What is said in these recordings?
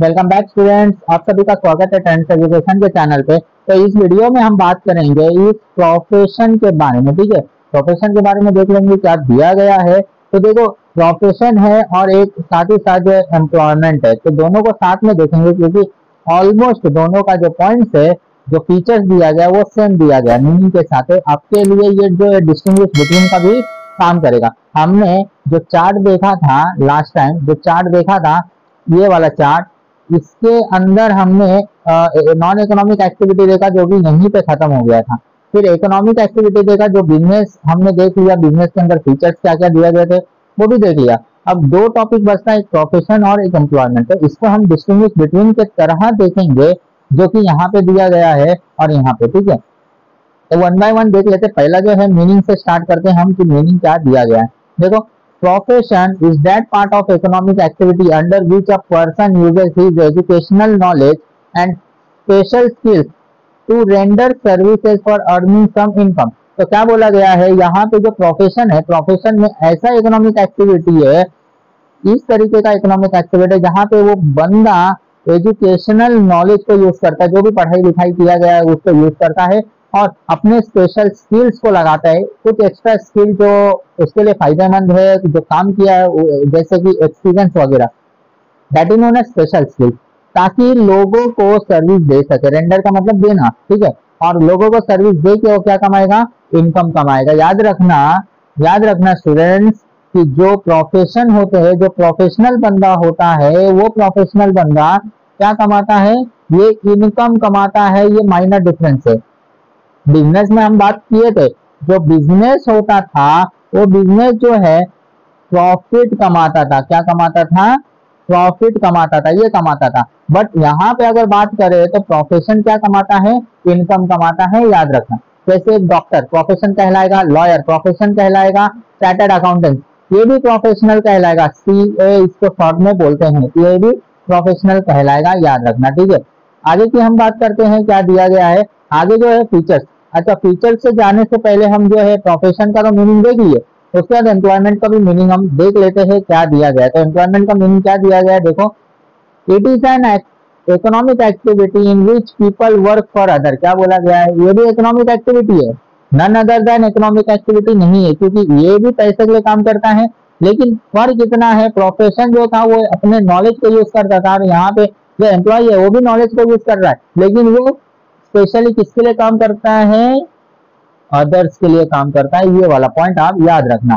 Welcome back students, आप सभी का स्वागत है ट्रेंड्स एजुकेशन के चैनल पे। तो इस वीडियो में हम बात करेंगे इस प्रोफेशन के बारे में। ठीक है, प्रोफेशन के बारे में देख लेंगे क्या दिया गया है। तो देखो, प्रोफेशन है और एक साथ ही साथ जो एम्प्लॉयमेंट है, तो दोनों को साथ में देखेंगे क्योंकि ऑलमोस्ट दोनों का जो पॉइंट्स है, जो फीचर्स दिया गया वो सेम दिया गया मीनिंग के साथ है। आपके लिए ये जो डिस्टिंग्विश बिटवीन का भी काम करेगा। हमने जो चार्ट देखा था लास्ट टाइम, जो चार्ट देखा था ये वाला चार्ट, इसके अंदर हमने नॉन इकोनॉमिक एक्टिविटी देखा जो भी यहीं पे खत्म हो गया था। फिर इकोनॉमिक एक्टिविटी देखा, जो बिजनेस हमने देख लिया, बिजनेस के अंदर फीचर्स क्या क्या दिए गए थे वो भी देख लिया। अब दो टॉपिक बचता है, एक प्रोफेशन और एक एम्प्लॉयमेंट। तो इसको हम डिस्टिंग्विश बिटवीन के तरह देखेंगे जो कि यहाँ पे दिया गया है और यहाँ पे। ठीक है, तो वन बाय वन देख लेते। पहला जो है मीनिंग से स्टार्ट करते हैं हम कि मीनिंग क्या दिया गया है। देखो, profession is that part of economic activity under which a person uses his educational knowledge and special skills to render services for earning some income. तो क्या बोला गया है यहाँ पे, जो प्रोफेशन है, प्रोफेशन में ऐसा इकोनॉमिक एक्टिविटी है, इस तरीके का इकोनॉमिक एक्टिविटी जहाँ पे वो बंदा एजुकेशनल नॉलेज को यूज करता है, जो भी पढ़ाई लिखाई किया गया है उसको यूज करता है और अपने स्पेशल स्किल्स को लगाता है। कुछ एक्स्ट्रा स्किल जो उसके लिए फायदेमंद है, जो काम किया है, जैसे कि एक्सपीरियंस वगैरह, that is known as special skill, ताकि लोगों को सर्विस दे सके। रेंडर का मतलब देना, ठीक है, और लोगों को सर्विस दे के वो क्या कमाएगा, इनकम कमाएगा। याद रखना स्टूडेंट्स कि जो प्रोफेशन होते हैं, जो प्रोफेशनल बंदा होता है, वो प्रोफेशनल बंदा क्या कमाता है, ये इनकम कमाता है। ये माइनर डिफरेंस है। बिजनेस में हम बात किए थे, जो बिजनेस होता था वो बिजनेस जो है प्रॉफिट कमाता था। क्या कमाता था, प्रॉफिट कमाता था, ये कमाता था। बट यहाँ पे अगर बात करें तो प्रोफेशन क्या कमाता है, इनकम कमाता है। याद रखना, जैसे एक डॉक्टर प्रोफेशन कहलाएगा, लॉयर प्रोफेशन कहलाएगा, चार्टर्ड अकाउंटेंट ये भी प्रोफेशनल कहलाएगा, सीए इसको शॉर्ट में बोलते हैं, ये भी प्रोफेशनल कहलाएगा। याद रखना, ठीक है। आगे की हम बात करते हैं क्या दिया गया है। आगे जो है फीचर्स। अच्छा, फीचर्स से जाने से पहले हम जो है प्रोफेशन का तो मीनिंग देख लिए, उसके बाद एम्प्लॉयमेंट का भी मीनिंग हम देख लेते हैं क्या दिया गया है। तो एम्प्लॉयमेंट का मीनिंग क्या दिया गया है, देखो, it is an economic activity in which people work for other. क्या बोला गया है, ये भी इकोनॉमिक एक्टिविटी है, none other than economic activity नहीं है, क्योंकि ये भी पैसे के लिए काम करता है। लेकिन फर्क इतना है, प्रोफेशन जो था वो अपने नॉलेज को यूज करता था और यहाँ पे जो एम्प्लॉय है वो भी नॉलेज को यूज कर रहा है, लेकिन वो स्पेशली किसके लिए काम करता है, अदर्स के लिए काम करता है। ये वाला पॉइंट आप याद रखना।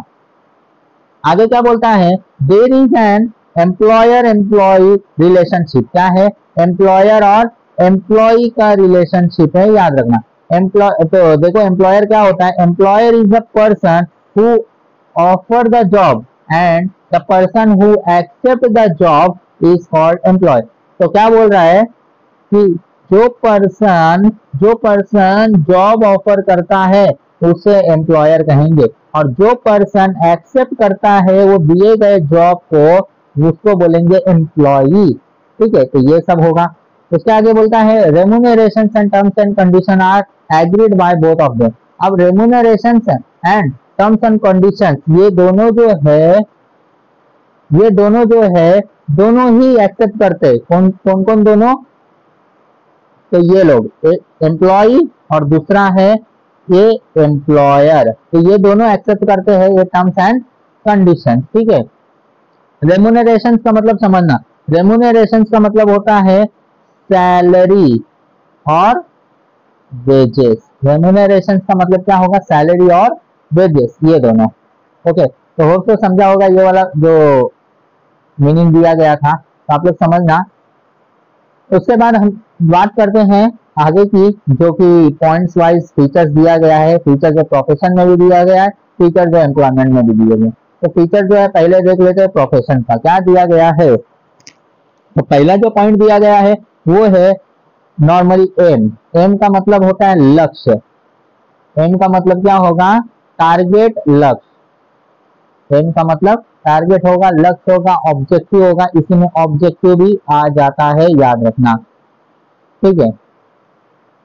आगे क्या बोलता है, there is an employer employee relationship. क्या है, एम्प्लॉयर और एम्प्लॉय का रिलेशनशिप है। याद रखना, तो देखो एम्प्लॉयर क्या होता है, employer is the person who offer the job and the person who accept the job is called employee. तो क्या बोल रहा है कि जो पर्सन जॉब ऑफर करता है उसे एम्प्लॉयर कहेंगे, और जो पर्सन एक्सेप्ट करता है वो दिए गए जॉब को, उसको बोलेंगे एम्प्लॉई। ठीक है, तो ये सब होगा। उसके आगे बोलता है remuneration and terms and condition are agreed by both of them. अब remuneration and terms and condition ये दोनों जो है दोनों ही एक्सेप्ट करते हैं। कौन कौन दोनों, तो ये लोग, एक एम्प्लॉई और दूसरा है ये एम्प्लॉयर, तो ये दोनों एक्सेप्ट करते हैं ये टर्म्स एंड कंडीशन। ठीक है, रेम्यूनरेशन का मतलब समझना, रेम्यूनरेशन का मतलब होता है सैलरी और वेजेस। रेम्यूनरेशन का मतलब क्या होगा, सैलरी और वेजेस, ये दोनों। ओके, तो होप तो समझा होगा ये वाला जो मीनिंग दिया गया था, तो आप लोग समझना। उसके बाद हम बात करते हैं आगे की, जो कि पॉइंट्स वाइज फीचर्स दिया गया है। फीचर जो प्रोफेशन में भी दिया गया है, फीचर जो एम्प्लॉयमेंट में भी दिए गए। तो फीचर जो है पहले देख लेते हैं प्रोफेशन का क्या दिया गया है। तो पहला जो पॉइंट दिया गया है वो है नॉर्मली एम। एम का मतलब होता है लक्ष्य। एम का मतलब क्या होगा, टारगेट, लक्ष्य। एम का मतलब टारगेट होगा, लक्ष्य होगा, ऑब्जेक्टिव होगा। इसी में ऑब्जेक्टिव भी आ जाता है, याद रखना। ठीक है,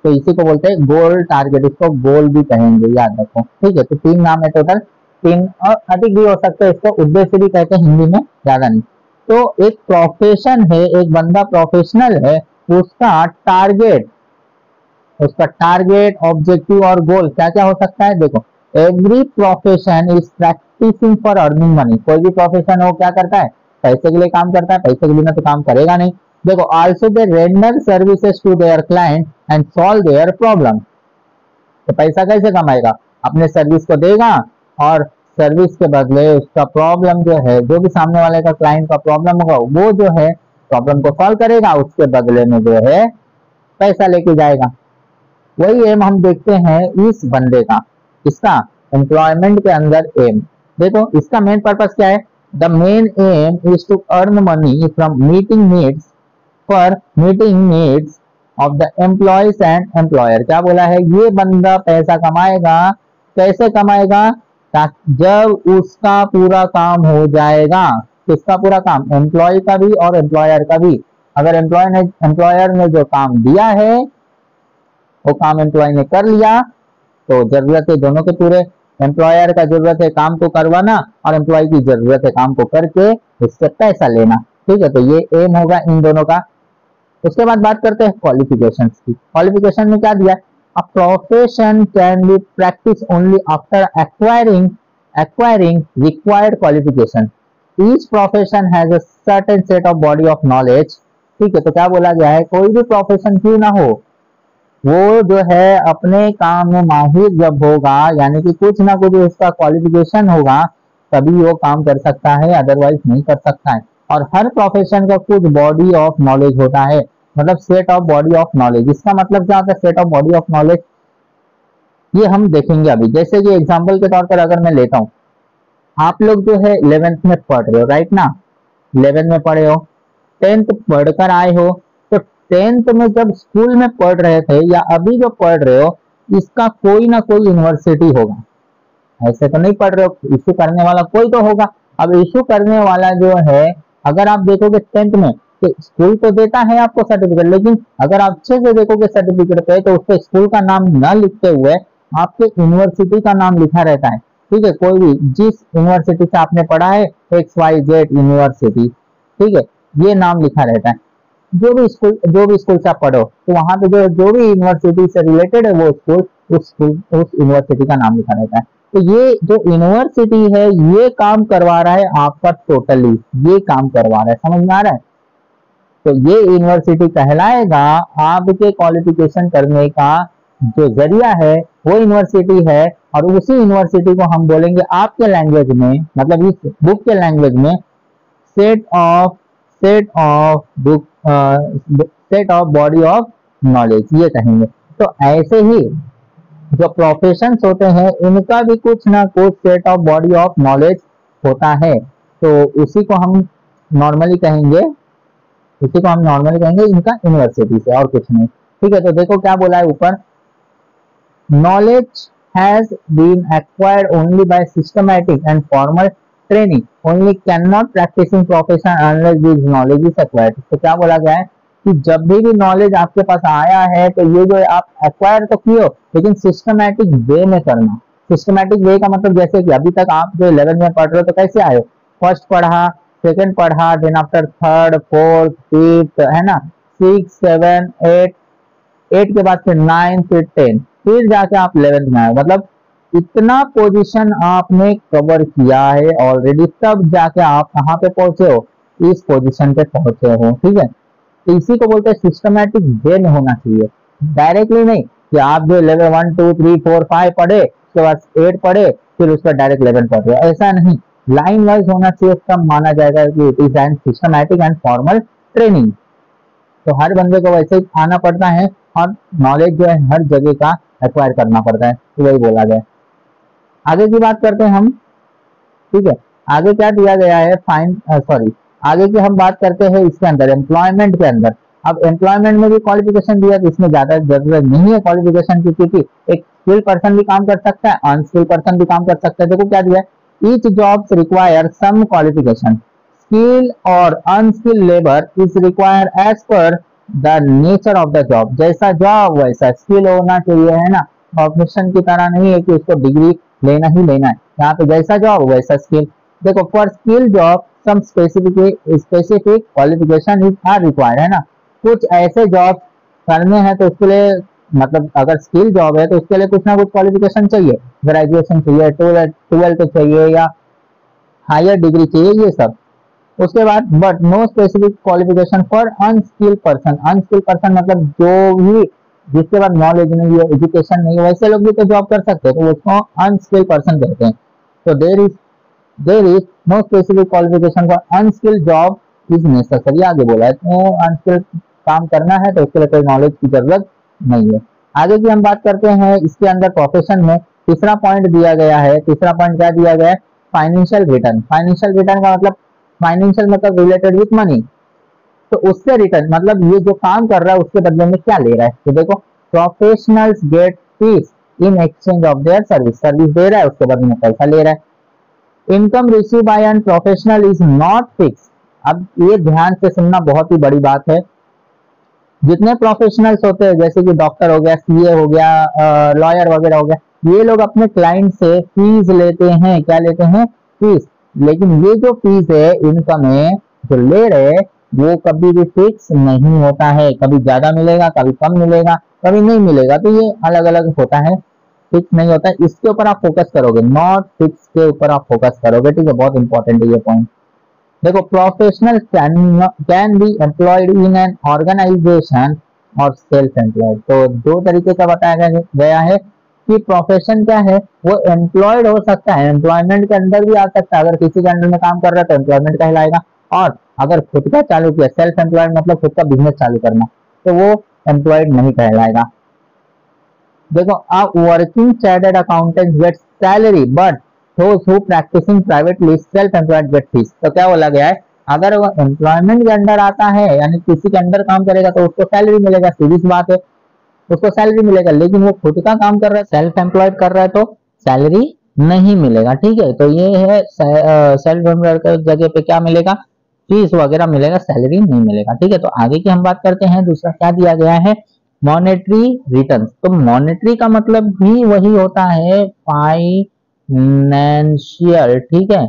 तो इसी को बोलते हैं गोल, टारगेट, इसको गोल भी कहेंगे, याद रखो। ठीक है, तो 3 नाम है टोटल, 3 और अधिक भी हो सकते हैं। इसको उद्देश्य भी कहते हैं हिंदी में, ज्यादा नहीं। तो एक प्रोफेशन है, एक बंदा प्रोफेशनल है, उसका टारगेट ऑब्जेक्टिव और गोल क्या क्या हो सकता है। देखो, every profession is practicing for earning money. कोई भी प्रोफेशन हो क्या करता है, पैसे के लिए काम करता है, पैसे के बिना तो काम करेगा नहीं। देखो, also they render services to their client and solve their problem. तो पैसा कैसे कमाएगा, अपने सर्विस को देगा और सर्विस के बदले उसका प्रॉब्लम जो है, जो भी सामने वाले का क्लाइंट का प्रॉब्लम होगा वो जो है प्रॉब्लम को सॉल्व करेगा, उसके बदले में जो है पैसा लेके जाएगा। वही एम हम देखते हैं इस बंदे का, इसका एम्प्लॉयमेंट के अंदर एम। देखो, इसका मेन पर्पस क्या है, the main aim is to earn money from meeting needs of the employees and employer. क्या बोला है, ये बंदा पैसा कमाएगा, कैसे कमाएगा, जब उसका पूरा काम हो जाएगा। किसका पूरा काम, एम्प्लॉय का भी और एम्प्लॉयर का भी। अगर एम्प्लॉयर ने जो काम दिया है वो काम एम्प्लॉय ने कर लिया तो जरूरत है दोनों के पूरे। एम्प्लॉयर का जरूरत है काम को करवाना और एम्प्लॉय की जरूरत है काम को करके इससे पैसा लेना। ठीक है, तो ये एम होगा इन दोनों का। उसके बाद बात करते हैं क्वालिफिकेशंस की। क्वालिफिकेशन में क्या दिया, a profession can be practice only after acquiring required qualification. Each profession has a certain set of body of knowledge. ठीक है, तो क्या बोला गया है, कोई भी प्रोफेशन क्यों ना हो, वो जो है अपने काम में माहिर जब होगा, यानी कि कुछ ना कुछ उसका क्वालिफिकेशन होगा, तभी वो काम कर सकता है, अदरवाइज नहीं कर सकता है। और हर प्रोफेशन का कुछ बॉडी ऑफ नॉलेज होता है, मतलब set of body of knowledge. इसका मतलब क्या होता है set of body of knowledge, ये हम देखेंगे अभी। जैसे कि एग्जाम्पल के तौर पर अगर मैं लेता हूँ, आप लोग जो है 11th में पढ़ रहे हो, राइट ना, 11th में पढ़े हो, 10th पढ़कर आए हो, तो 10th में जब स्कूल में पढ़ रहे थे या अभी जो पढ़ रहे हो, इसका कोई ना कोई यूनिवर्सिटी होगा। ऐसे तो नहीं पढ़ रहे हो, इशू करने वाला कोई तो होगा। अब इशू करने वाला जो है, अगर आप देखोगे 10th में, तो स्कूल तो देता है आपको सर्टिफिकेट, लेकिन अगर आप अच्छे से देखोगे सर्टिफिकेट पे तो उस पर स्कूल का नाम न लिखते हुए आपके यूनिवर्सिटी का नाम लिखा रहता है। ठीक है, कोई भी जिस यूनिवर्सिटी से आपने पढ़ा है, XYZ यूनिवर्सिटी, ठीक है, ये नाम लिखा रहता है। जो भी स्कूल से आप पढ़ो, तो वहां पे जो भी यूनिवर्सिटी से रिलेटेड है वो स्कूल उस यूनिवर्सिटी का नाम लिखा रहता है। तो ये जो यूनिवर्सिटी है ये काम करवा रहा है आपका, टोटली ये काम करवा रहा है, समझ में आ रहा है। तो ये यूनिवर्सिटी कहलाएगा आपके क्वालिफिकेशन करने का जो जरिया है, वो यूनिवर्सिटी है। और उसी यूनिवर्सिटी को हम बोलेंगे आपके लैंग्वेज में, मतलब इस बुक के लैंग्वेज में, set of body of knowledge, ये कहेंगे। तो ऐसे ही जो प्रोफेशंस होते हैं इनका भी कुछ ना कुछ set of body of knowledge होता है। तो उसी को हम नॉर्मली कहेंगे इनका यूनिवर्सिटी से, और कुछ नहीं। ठीक है, तो देखो क्या बोला है ऊपर, knowledge has been acquired only by systematic and formal training, only can not practicing profession unless this knowledge is acquired. तो क्या बोला गया है कि जब भी नॉलेज आपके पास आया है तो ये जो आप एक्वायर तो किए हो, लेकिन सिस्टमैटिक वे में करना। सिस्टमैटिक वे का मतलब जैसे कि अभी तक आप जो 11 में पढ़ रहे हो तो कैसे आए हो, फर्स्ट पढ़ा, सेकंड पढ़ा, then after third, fourth, fifth, है ना, 6, 7, 8 के बाद फिर 9, फिर 10, फिर जाके आप 11th में आए। मतलब इतना पोजीशन आपने कवर किया है ऑलरेडी, तब जाके आप कहाँ पे पहुंचे हो, इस पोजीशन पे पहुंचे हो। ठीक है, तो इसी को बोलते हैं सिस्टमैटिक वे में होना चाहिए, डायरेक्टली नहीं कि आप जो लेवल 1, 2, 3, 4, 5 पढ़े, उसके बाद 8 पढ़े, फिर उसका डायरेक्ट 11 पढ़ रहे, ऐसा नहीं। लाइन वाइज होना चाहिए, तब माना जाएगा कि it is N systematic and formal training. तो हर बंदे को वैसे ही आना पड़ता है और नॉलेज जो है हर जगह का एक्वायर करना पड़ता है, तो वही बोला गया। आगे की बात करते हैं हम। ठीक है, आगे क्या दिया गया है, आगे की हम बात करते हैं इसके अंदर, एम्प्लॉयमेंट के अंदर। अब एम्प्लॉयमेंट में भी क्वालिफिकेशन दिया, तो इसमें ज्यादा जरूरत नहीं है क्वालिफिकेशन की, क्योंकि एक स्किल पर्सन भी काम कर सकता है, अनस्किल पर्सन भी काम कर सकता है। देखो क्या दिया है, each jobs require some qualification, skill और unskill labour is require as per the nature of the job. जैसा जॉब वैसा स्किल होना चाहिए, है ना, प्रोफेशन की तरह नहीं है कि उसको डिग्री लेना ही लेना है, यहाँ पे जैसा जॉब वैसा स्किल। देखो, for skill job some specific qualification is are required, है ना। कुछ ऐसे जॉब करने हैं तो उसके लिए मतलब अगर स्किल जॉब है तो उसके लिए कुछ ना कुछ क्वालिफिकेशन चाहिए, ग्रेजुएशन चाहिए, 12th चाहिए या हायर डिग्री चाहिए, ये सब। उसके बाद but no specific qualification for unskilled person. Unskilled person मतलब जो भी जिसके बाद नॉलेज नहीं है, एजुकेशन नहीं है, वैसे लोग भी तो जॉब कर सकते हैं, तो उसको अनस्किल्ड पर्सन कहते हैं। तो there is no specific qualification for unskilled job is necessary, आगे बोला है। तो अनस्किल्ड काम करना है तो उसके लिए कोई नॉलेज की जरूरत नहीं है। आगे की हम बात करते हैं इसके अंदर प्रोफेशन में तीसरा पॉइंट दिया गया है। तीसरा पॉइंट क्या दिया गया है? Financial return. फाइनेंशियल रिटर्न का मतलब फाइनेंशियल मतलब रिलेटेड विथ मनी, तो उससे रिटर्न मतलब ये जो काम कर रहा है उसके बदले में क्या ले रहा है। तो देखो, professionals get fees in exchange of their service. Service दे रहा है, उसके बदले में पैसा ले रहा है। Income receive by an professional is not fix. अब ये ध्यान से सुनना, बहुत ही बड़ी बात है। जितने प्रोफेशनल्स होते हैं जैसे कि डॉक्टर हो गया, सीए हो गया, लॉयर वगैरह हो गया, ये लोग अपने क्लाइंट से फीस लेते हैं। क्या लेते हैं? फीस। लेकिन ये जो फीस है इनकम में जो ले रहे वो कभी भी फिक्स नहीं होता है। कभी ज्यादा मिलेगा, कभी कम मिलेगा, कभी नहीं मिलेगा, तो ये अलग अलग होता है, फिक्स नहीं होता है। इसके ऊपर आप फोकस करोगे, नॉट फिक्स के ऊपर आप फोकस करोगे, ठीक है। बहुत इंपॉर्टेंट है ये पॉइंट। देखो, professional can be employed in an organisation और सेल्फ एम्प्लॉयड। तो दो तरीके का बताया गया है कि प्रोफेशन क्या है, वो एम्प्लॉयड हो सकता है, एम्प्लॉयमेंट के अंदर भी आ सकता है। अगर किसी के अंडर में काम कर रहा है तो एम्प्लॉयमेंट कहलाएगा, और अगर खुद का चालू किया, सेल्फ एम्प्लॉयड मतलब खुद का बिजनेस चालू करना, तो वो एम्प्लॉयड नहीं कहलाएगा। देखो, a working chartered accountant get salary but those who practicing privately self employed get fees। तो क्या बोला गया है? अगर वो एम्प्लॉयमेंट के अंडर आता है यानी किसी के अंडर काम करेगा तो उसको सैलरी मिलेगा, सीधी सी बात है, उसको सैलरी मिलेगा। लेकिन वो खुद का काम कर रहा है, सेल्फ एम्प्लॉयड कर रहा है, तो सैलरी नहीं मिलेगा, ठीक है। तो ये है सेल्फ एम्प्लॉयड की जगह पे क्या मिलेगा? फीस वगैरह मिलेगा, सैलरी नहीं मिलेगा, ठीक है। तो आगे की हम बात करते हैं। दूसरा क्या दिया गया है? Monetary return. तो मॉनेटरी का मतलब भी वही होता है, फाइनेंशियल, ठीक है।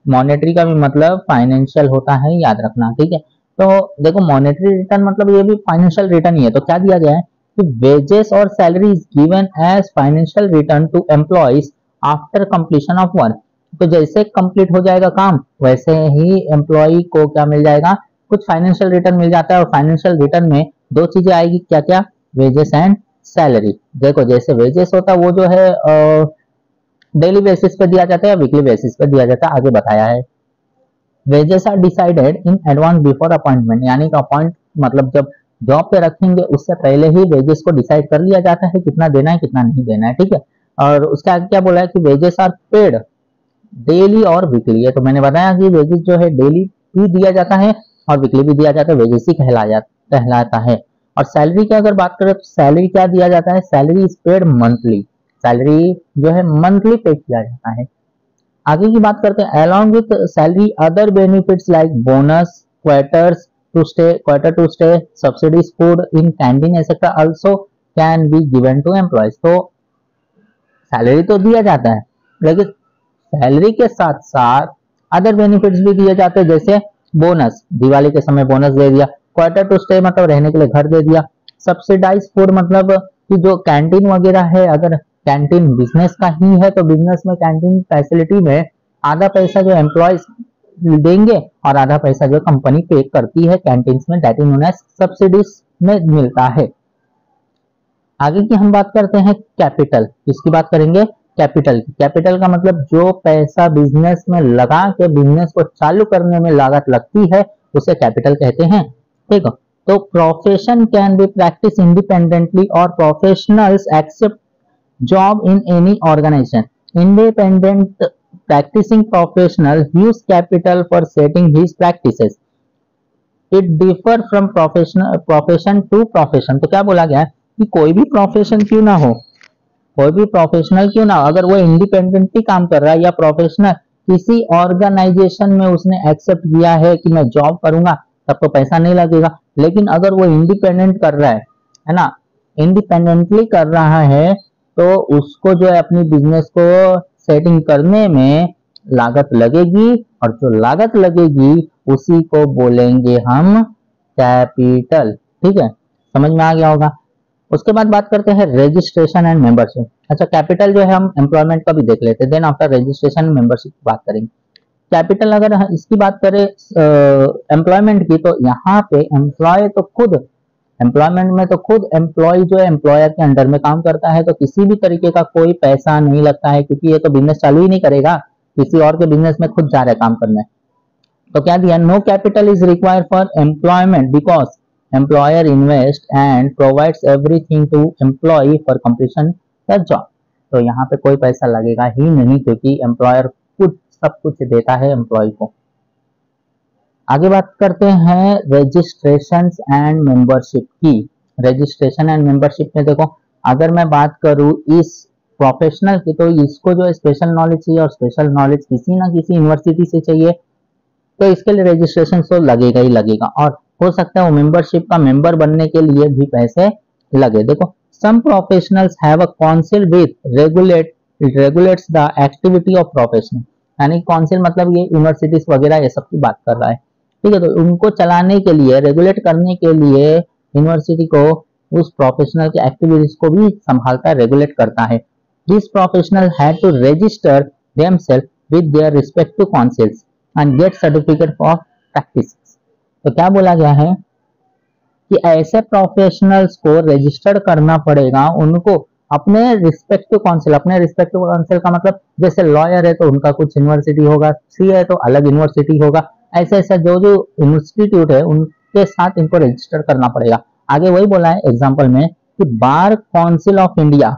मॉनेटरी का भी मतलब फाइनेंशियल होता है, याद रखना, ठीक है। तो देखो, मॉनेटरी रिटर्न मतलब ये भी फाइनेंशियल रिटर्न ही है। तो क्या दिया गया है कि वेजेस और salary is given as financial return to employees after completion of work. तो जैसे कंप्लीट हो जाएगा काम वैसे ही एम्प्लॉय को क्या मिल जाएगा? कुछ फाइनेंशियल रिटर्न मिल जाता है। और फाइनेंशियल रिटर्न में दो चीजें आएगी, क्या क्या? Wages and salary. देखो, जैसे वेजेस होता है वो जो है डेली बेसिस पे दिया जाता है या वीकली बेसिस पे दिया जाता है, आगे बताया है। Wages are decided in advance before appointment, यानी कि अपॉइंट मतलब जब जॉब पे रखेंगे उससे पहले ही वेजेस को डिसाइड कर लिया जाता है, कितना देना है कितना नहीं देना है, ठीक है। और उसके आगे क्या बोला है कि वेजेस आर पेड डेली और वीकली है। तो मैंने बताया कि वेजेस जो है डेली भी दिया जाता है और वीकली भी दिया जाता है, वेजेस ही कहलाता है। और सैलरी की अगर बात करें तो सैलरी क्या दिया जाता है? Salary is paid monthly. Salary जो है मंथली पे किया जाता है। आगे की बात करते हैं। Along with salary other benefits like bonus, quarter to stay, subsidies, food in canteen etcetera also can be given to employees. तो सैलरी तो दिया जाता है, लेकिन सैलरी के साथ साथ अदर बेनिफिट्स भी दिए जाते हैं, जैसे बोनस, दिवाली के समय बोनस दे दिया, क्वार्टर टू स्टे मतलब रहने के लिए घर दे दिया, सब्सिडाइज फूड मतलब कि जो कैंटीन वगैरह है, अगर कैंटीन बिजनेस का ही है तो बिजनेस में कैंटीन फैसिलिटी में आधा पैसा जो एम्प्लॉयज देंगे और आधा पैसा जो कंपनी पे करती है कैंटीन में, that is known as subsidies में मिलता है। आगे की हम बात करते हैं कैपिटल। इसकी बात करेंगे कैपिटल की। कैपिटल का मतलब जो पैसा बिजनेस में लगा के बिजनेस को चालू करने में लागत लगती है उसे कैपिटल कहते हैं, ठीक है। तो profession can be practice independently और professionals accept job in any organisation. Independent practicing professional use capital for setting his practices. It differ from profession to profession. तो क्या बोला गया है कि कोई भी प्रोफेशन क्यों ना हो, कोई भी प्रोफेशनल क्यों ना हो, अगर वो इंडिपेंडेंटली काम कर रहा है या प्रोफेशनल किसी ऑर्गेनाइजेशन में उसने एक्सेप्ट किया है कि मैं जॉब करूंगा, तब तो पैसा नहीं लगेगा। लेकिन अगर वो इंडिपेंडेंट कर रहा है ना, इंडिपेंडेंटली कर रहा है, तो उसको जो है अपनी बिजनेस को सेटिंग करने में लागत लगेगी, और जो लागत लगेगी उसी को बोलेंगे हम कैपिटल। ठीक है, समझ में आ गया होगा। उसके बाद बात करते हैं रजिस्ट्रेशन एंड मेंबरशिप। अच्छा, कैपिटल जो है हम एम्प्लॉयमेंट का भी देख लेते हैं, देन आफ्टर रजिस्ट्रेशन मेंबरशिप की बात करेंगे। कैपिटल अगर इसकी बात करें एम्प्लॉयमेंट की, तो यहाँ पे एम्प्लॉय तो खुद एम्प्लॉयमेंट में तो खुद एम्प्लॉय जो है एम्प्लॉयर के अंडर में काम करता है, तो किसी भी तरीके का कोई पैसा नहीं लगता है, क्योंकि ये तो बिजनेस चालू ही नहीं करेगा, किसी और के बिजनेस में खुद जा रहा है काम करने। तो क्या दिया, no capital is required for employment because employer invest and provides everything to employ for completion the job. तो यहाँ पे कोई पैसा लगेगा ही नहीं, क्योंकि एम्प्लॉयर खुद सब कुछ देता है एम्प्लॉय को। आगे बात करते हैं रजिस्ट्रेशन एंड मेंबरशिप की। रजिस्ट्रेशन एंड मेंबरशिप में देखो, अगर मैं बात करूं इस प्रोफेशनल की, तो इसको जो स्पेशल नॉलेज चाहिए, और स्पेशल नॉलेज किसी ना किसी यूनिवर्सिटी से चाहिए, तो इसके लिए रजिस्ट्रेशन तो लगेगा ही लगेगा, और हो सकता है वो मेंबरशिप का मेंबर बनने के लिए भी पैसे लगे। देखो, some professionals have a council with regulates the activity of professional, यानी काउंसिल मतलब ये यूनिवर्सिटीज वगैरह ये सब की बात कर रहा है। ठीक है, तो उनको चलाने के लिए, रेगुलेट करने के लिए यूनिवर्सिटी को उस प्रोफेशनल के एक्टिविटीज को भी संभालता है, रेगुलेट करता है। This professional had to register themselves with their respective councils and get certificate for practice. तो क्या बोला गया है कि ऐसे प्रोफेशनल्स को रजिस्टर्ड करना पड़ेगा, उनको अपने रिस्पेक्टिव काउंसिल, अपने रिस्पेक्टिव काउंसिल का मतलब जैसे लॉयर है तो उनका कुछ यूनिवर्सिटी होगा, सी है तो अलग यूनिवर्सिटी होगा, ऐसे ऐसा जो जो इंस्टीट्यूट है उनके साथ इनको रजिस्टर करना पड़ेगा। आगे वही बोला है एग्जाम्पल में कि बार काउंसिल ऑफ इंडिया,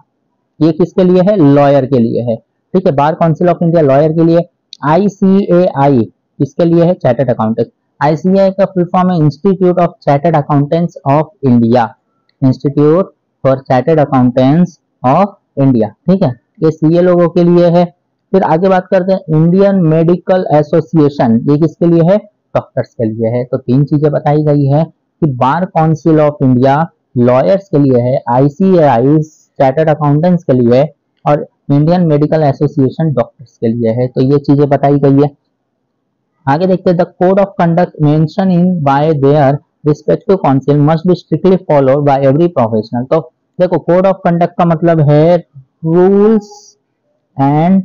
ये किसके लिए है, लॉयर के लिए है। ठीक है, bar council of India lawyer के लिए, ICAI किसके लिए है, चार्टर्ड अकाउंटेंट। ICAI का फुल फॉर्म है institute of chartered accountants of India, institute for chartered accountants of India. ठीक है, ये CA लोगों के लिए है। फिर आगे बात करते हैं इंडियन मेडिकल एसोसिएशन, ये किसके लिए है, डॉक्टर्स के लिए है। तो तीन चीजें बताई गई है कि bar council of India lawyers के लिए है, ICAI चार्टर्ड अकाउंटेंट्स के लिए, और इंडियन मेडिकल एसोसिएशन डॉक्टर्स के लिए है। तो ये चीजें बताई गई है। आगे देखते हैं, the code of conduct mention in by their respective council must be strictly followed by every professional. तो देखो, कोड ऑफ कंडक्ट का मतलब है रूल्स एंड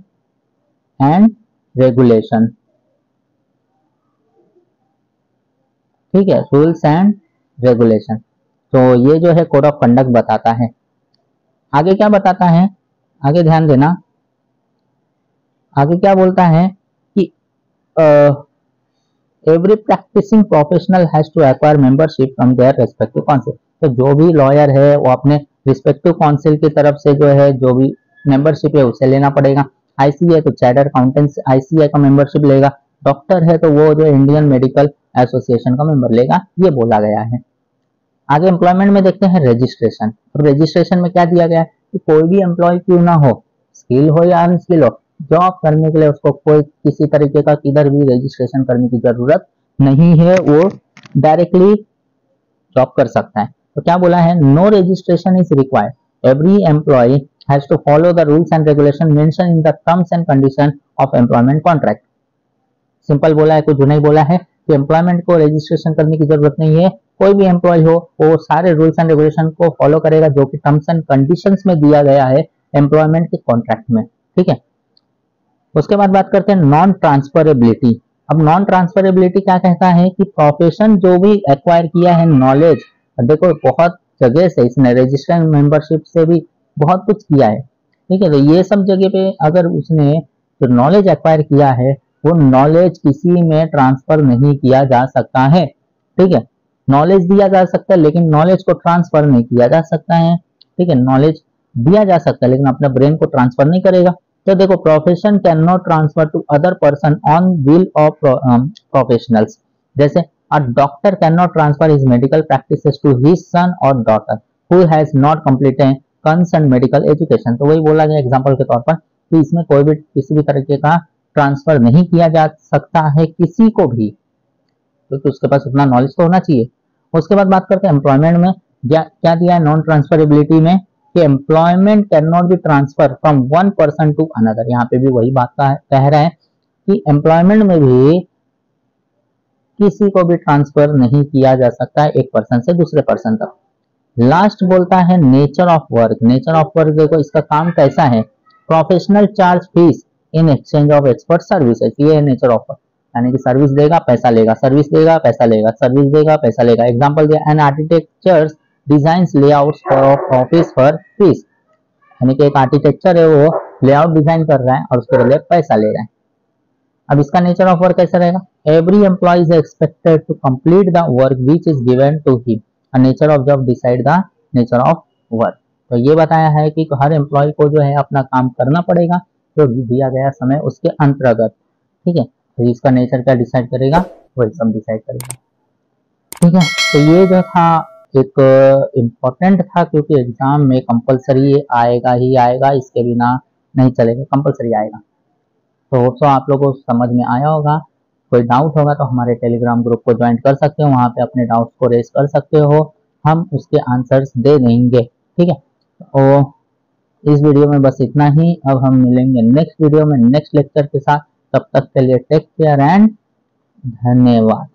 रेगुलेशन। ठीक है, रूल्स एंड रेगुलेशन, तो ये जो है कोड ऑफ कंडक्ट बताता है। आगे क्या बताता है, आगे ध्यान देना, आगे क्या बोलता है कि every practicing professional has to acquire membership from their respective council. तो जो भी लॉयर है वो अपने रिस्पेक्टिव काउंसिल की तरफ से जो है जो भी मेंबरशिप है उसे लेना पड़ेगा। ICAI तो चार्टर्ड अकाउंटेंट्स ICAI का मेंबरशिप लेगा, डॉक्टर है तो वो जो इंडियन मेडिकल एसोसिएशन का मेंबर लेगा, ये बोला गया है। आगे एम्प्लॉयमेंट में देखते हैं रजिस्ट्रेशन। और रजिस्ट्रेशन में क्या दिया गया है कि कोई भी एम्प्लॉय क्यों ना हो, स्किल हो या अनस्किल हो, जॉब करने के लिए उसको कोई किसी तरीके का किधर भी रजिस्ट्रेशन करने की जरूरत नहीं है, वो डायरेक्टली जॉब कर सकता है। तो क्या बोला है, no registration is required, every employ has to follow the rules and regulation mention in the terms and condition of employment contract. Simple बोला है, कुछ नहीं बोला है कि एम्प्लॉयमेंट को रजिस्ट्रेशन करने की जरूरत नहीं है, कोई भी एम्प्लॉय हो वो सारे रूल्स एंड रेगुलेशन को फॉलो करेगा जो कि टर्म्स एंड कंडीशंस में दिया गया है एम्प्लॉयमेंट के कॉन्ट्रैक्ट में। ठीक है, उसके बाद बात करते हैं नॉन ट्रांसफरेबिलिटी। अब नॉन ट्रांसफरेबिलिटी क्या कहता है कि प्रोफेशन जो भी एक्वायर किया है नॉलेज, देखो बहुत जगह से इसने रजिस्ट्रेशन मेंबरशिप से भी बहुत कुछ किया है। ठीक है, तो ये सब जगह पे अगर उसने जो नॉलेज एक्वायर किया है वो नॉलेज किसी में ट्रांसफर नहीं किया जा सकता है। ठीक है, नॉलेज दिया जा सकता है लेकिन नॉलेज को ट्रांसफर नहीं किया जा सकता है। ठीक है, नॉलेज दिया जा सकता है लेकिन अपने ब्रेन को ट्रांसफर नहीं करेगा। तो देखो, profession can not transfer to other person on will of professionals. जैसे a doctor can not transfer his medical practices to his son और daughter who has not completed concern medical education. तो वही बोला गया एग्जांपल के तौर पर कि इसमें कोई भी किसी भी तरीके का ट्रांसफर नहीं किया जा सकता है किसी को भी, क्योंकि उसके पास उतना नॉलेज तो होना चाहिए। उसके बाद बात करते हैं एम्प्लॉयमेंट में क्या दिया है नॉन ट्रांसफरेबिलिटी में कि employment can not be transfer from one person to another. यहाँ पे भी वही बात कह रहा है कि एम्प्लॉयमेंट में भी किसी को भी ट्रांसफर नहीं किया जा सकता है एक पर्सन से दूसरे पर्सन तक। लास्ट बोलता है nature of work. Nature of work देखो इसका काम कैसा है, professional charge fees in exchange of expert services, ये है नेचर ऑफ वर्क, यानी कि सर्विस देगा पैसा लेगा, सर्विस देगा पैसा लेगा, सर्विस देगा पैसा लेगा। एग्जांपल दिया, an architectures designs layouts for office for fees, यानी कि एक आर्किटेक्चर है वो लेआउट डिजाइन कर रहा है और उसके बदले पैसा ले रहा है। अब इसका नेचर ऑफ वर्क कैसा रहेगा, every employ is expected to complete the work which is given to him, nature of job decide the nature of work. तो ये बताया है कि हर एम्प्लॉय को जो है अपना काम करना पड़ेगा जो दिया गया समय उसके अंतर्गत, ठीक है। तो इसका नेचर क्या डिसाइड करेगा, वही सब डिसाइड करेगा, ठीक है। तो ये जो था एक इम्पोर्टेंट था क्योंकि एग्जाम में कंपलसरी आएगा ही आएगा, इसके बिना नहीं चलेगा, कंपलसरी आएगा। तो होप सो आप लोगों को समझ में आया होगा। कोई डाउट होगा तो हमारे टेलीग्राम ग्रुप को ज्वाइन कर सकते हो, वहाँ पे अपने डाउट्स को रेज कर सकते हो, हम उसके आंसर्स दे देंगे, ठीक है। तो इस वीडियो में बस इतना ही, अब हम मिलेंगे नेक्स्ट वीडियो में नेक्स्ट लेक्चर के साथ। तब तक के लिए टेक केयर एंड धन्यवाद।